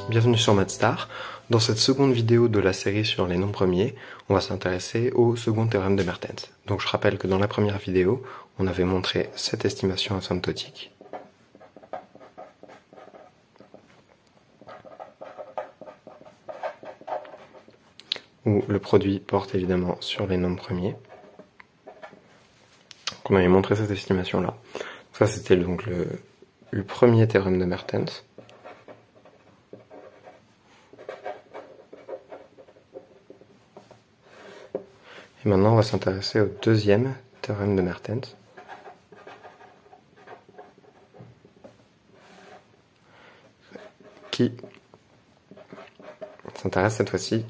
bienvenue sur MathStar. Dans cette seconde vidéo de la série sur les nombres premiers, on va s'intéresser au second théorème de Mertens. Donc je rappelle que dans la première vidéo, on avait montré cette estimation asymptotique. Où le produit porte évidemment sur les nombres premiers. Donc on avait montré cette estimation-là. Ça c'était donc le premier théorème de Mertens. Et maintenant, on va s'intéresser au deuxième théorème de Mertens. Qui s'intéresse cette fois-ci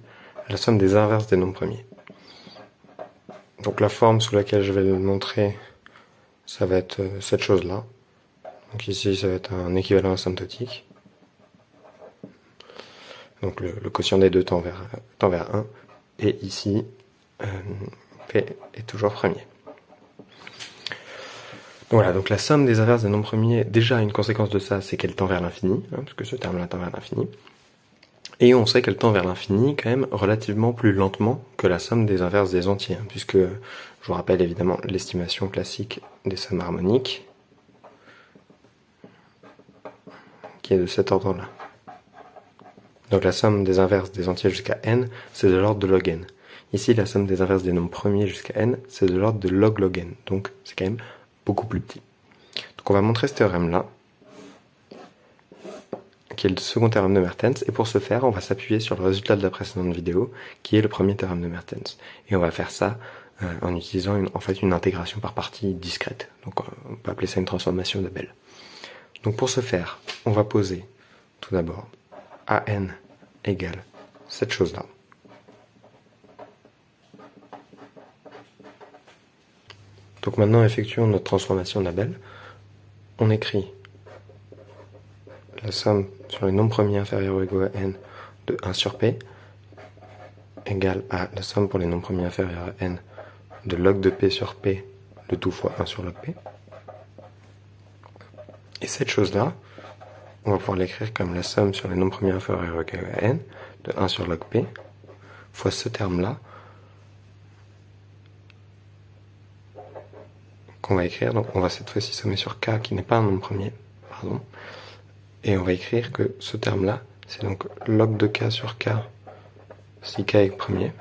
à la somme des inverses des nombres premiers. Donc la forme sous laquelle je vais le montrer, ça va être cette chose-là. Donc ici, ça va être un équivalent asymptotique. Donc le quotient des deux tend vers 1. Et ici, P est toujours premier. Voilà, donc la somme des inverses des nombres premiers, déjà une conséquence de ça, c'est qu'elle tend vers l'infini, parce que ce terme-là tend vers l'infini. Et on sait qu'elle tend vers l'infini quand même relativement plus lentement que la somme des inverses des entiers, puisque je vous rappelle évidemment l'estimation classique des sommes harmoniques, qui est de cet ordre-là. Donc la somme des inverses des entiers jusqu'à n, c'est de l'ordre de log n. Ici, la somme des inverses des nombres premiers jusqu'à n, c'est de l'ordre de log n. Donc, c'est quand même beaucoup plus petit. Donc, on va montrer ce théorème-là, qui est le second théorème de Mertens. Et pour ce faire, on va s'appuyer sur le résultat de la précédente vidéo, qui est le premier théorème de Mertens. Et on va faire ça en utilisant une intégration par partie discrète. Donc, on peut appeler ça une transformation d'Abel. Donc, pour ce faire, on va poser tout d'abord AN égale cette chose-là. Donc maintenant, effectuons notre transformation d'Abel. On écrit la somme sur les nombres premiers inférieurs ou égaux à n de 1 sur p égale à la somme pour les nombres premiers inférieurs à n de log de p sur p de tout fois 1 sur log p. Et cette chose-là, on va pouvoir l'écrire comme la somme sur les nombres premiers inférieurs ou égaux à n de 1 sur log p fois ce terme-là, qu'on va écrire, donc on va cette fois-ci sommer sur k qui n'est pas un nombre premier, pardon, et on va écrire que ce terme-là, c'est donc log de k sur k si k est premier,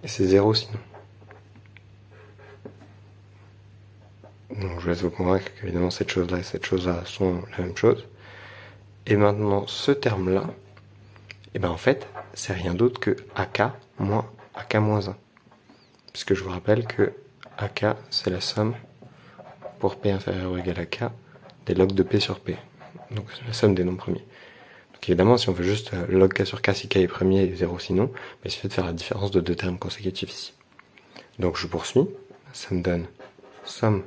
et c'est 0 sinon. Donc je vais vous convaincre qu'évidemment cette chose-là et cette chose-là sont la même chose. Et maintenant ce terme-là, et ben en fait, c'est rien d'autre que ak moins ak moins 1. Puisque je vous rappelle que AK, c'est la somme pour P inférieur ou égal à K des logs de P sur P. Donc c'est la somme des nombres premiers. Donc évidemment, si on veut juste log K sur K si K est premier et 0 sinon, il suffit de faire la différence de deux termes consécutifs ici. Donc je poursuis. Ça me donne somme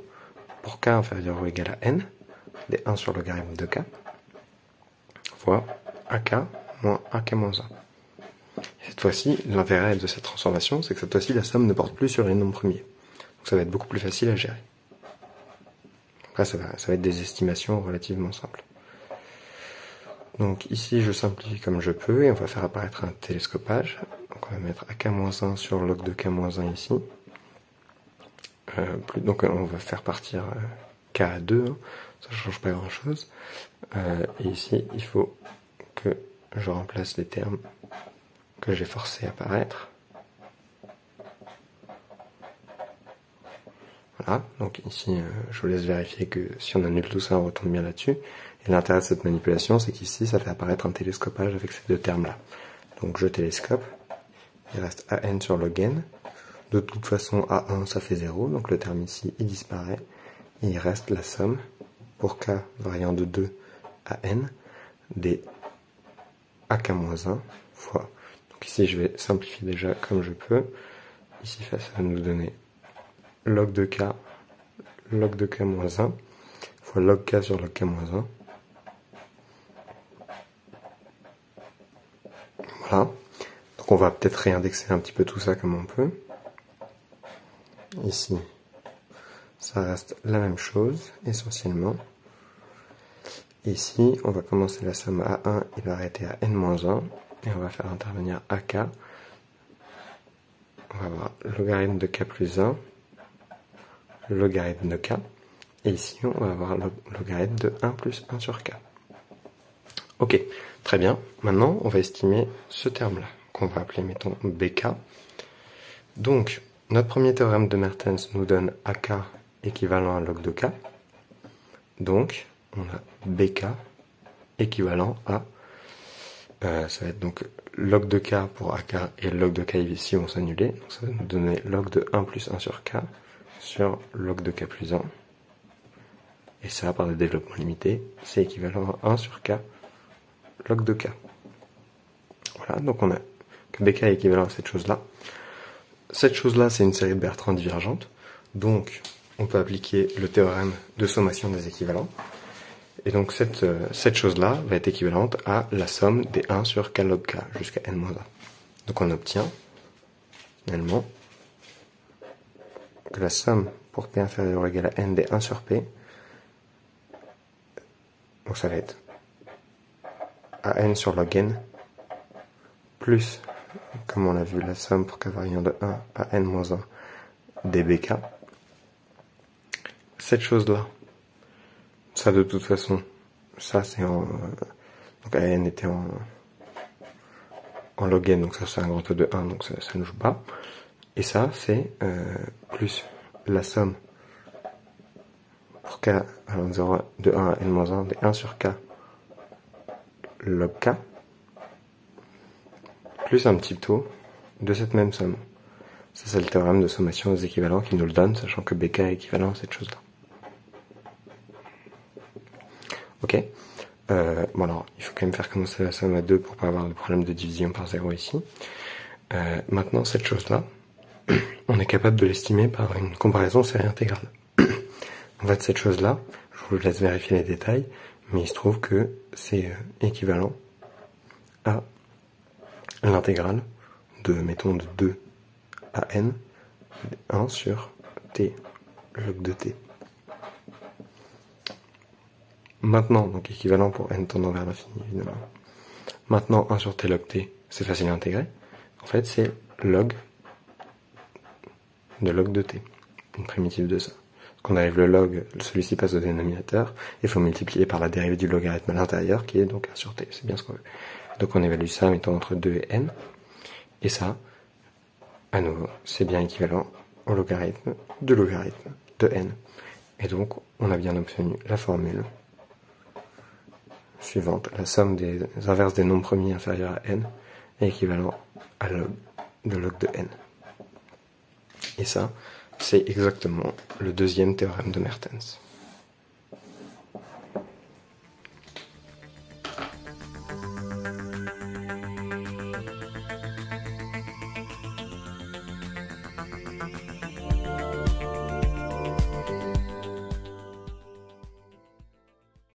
pour K inférieur ou égal à N des 1 sur logarithme de K fois AK moins AK moins 1. Et cette fois-ci, l'intérêt de cette transformation, c'est que cette fois-ci, la somme ne porte plus sur les nombres premiers. Donc ça va être beaucoup plus facile à gérer. Après, ça va être des estimations relativement simples. Donc ici, je simplifie comme je peux, et on va faire apparaître un télescopage. Donc on va mettre AK-1 sur log de K-1 ici. Donc on va faire partir K à 2, ça ne change pas grand-chose. Et ici, il faut que je remplace les termes que j'ai forcé à apparaître. Voilà, donc ici, je vous laisse vérifier que si on annule tout ça, on retombe bien là-dessus. Et l'intérêt de cette manipulation, c'est qu'ici, ça fait apparaître un télescopage avec ces deux termes-là. Donc je télescope, il reste AN sur log n. De toute façon, A1, ça fait 0, donc le terme ici, il disparaît. Et il reste la somme, pour K variant de 2 à n, des AK-1 fois. Donc ici, je vais simplifier déjà comme je peux. Ici, ça va nous donner log de k moins 1 fois log k sur log k moins 1. Voilà. Donc on va peut-être réindexer un petit peu tout ça comme on peut. Ici, ça reste la même chose, essentiellement. Ici, on va commencer la somme à 1, il va arrêter à n-1, et on va faire intervenir AK. On va avoir logarithme de k plus 1, logarithme de k, et ici on va avoir le logarithme de 1 plus 1 sur k. Ok, très bien. Maintenant, on va estimer ce terme-là, qu'on va appeler, mettons, BK. Donc, notre premier théorème de Mertens nous donne AK équivalent à log de k. Donc, on a BK équivalent à... ça va être donc log de k pour AK et log de k ici vont s'annuler. Donc, ça va nous donner log de 1 plus 1 sur k sur log de k plus 1. Et ça, par le développement limité, c'est équivalent à 1 sur k log de k. Voilà, donc on a que BK est équivalent à cette chose-là. Cette chose-là, c'est une série de Bertrand divergente. Donc, on peut appliquer le théorème de sommation des équivalents. Et donc, cette chose-là va être équivalente à la somme des 1 sur k log k jusqu'à n-1. Donc, on obtient, finalement, que la somme pour p inférieur ou égal à n des 1 sur p, donc ça va être à n sur log n, plus, comme on l'a vu, la somme pour k variant de 1 à n-1 des bk. Cette chose-là, ça de toute façon, ça c'est en... donc à n était en log n, donc ça c'est un grand O de 1, donc ça ne joue pas. Et ça c'est plus la somme pour k allant de 0 de 1 à n-1 des 1 sur k log k, plus un petit taux de cette même somme. Ça c'est le théorème de sommation des équivalents qui nous le donne, sachant que BK est équivalent à cette chose-là. Ok. Bon alors, il faut quand même faire commencer la somme à 2 pour pas avoir de problème de division par 0 ici. Maintenant, cette chose-là, on est capable de l'estimer par une comparaison série intégrale. En fait, cette chose-là, je vous laisse vérifier les détails, mais il se trouve que c'est équivalent à l'intégrale de, mettons, de 2 à n, 1 sur t log de t. Maintenant, donc équivalent pour n tendant vers l'infini, évidemment. Maintenant, 1 sur t log t, c'est facile à intégrer. En fait, c'est log de log de t, une primitive de ça. Quand on arrive le log, celui-ci passe au dénominateur, il faut multiplier par la dérivée du logarithme à l'intérieur, qui est donc 1 sur t, c'est bien ce qu'on veut. Donc on évalue ça, mettons entre 2 et n, et ça, à nouveau, c'est bien équivalent au logarithme de n. Et donc, on a bien obtenu la formule suivante. La somme des inverses des nombres premiers inférieurs à n est équivalent à log de n. Et ça, c'est exactement le deuxième théorème de Mertens.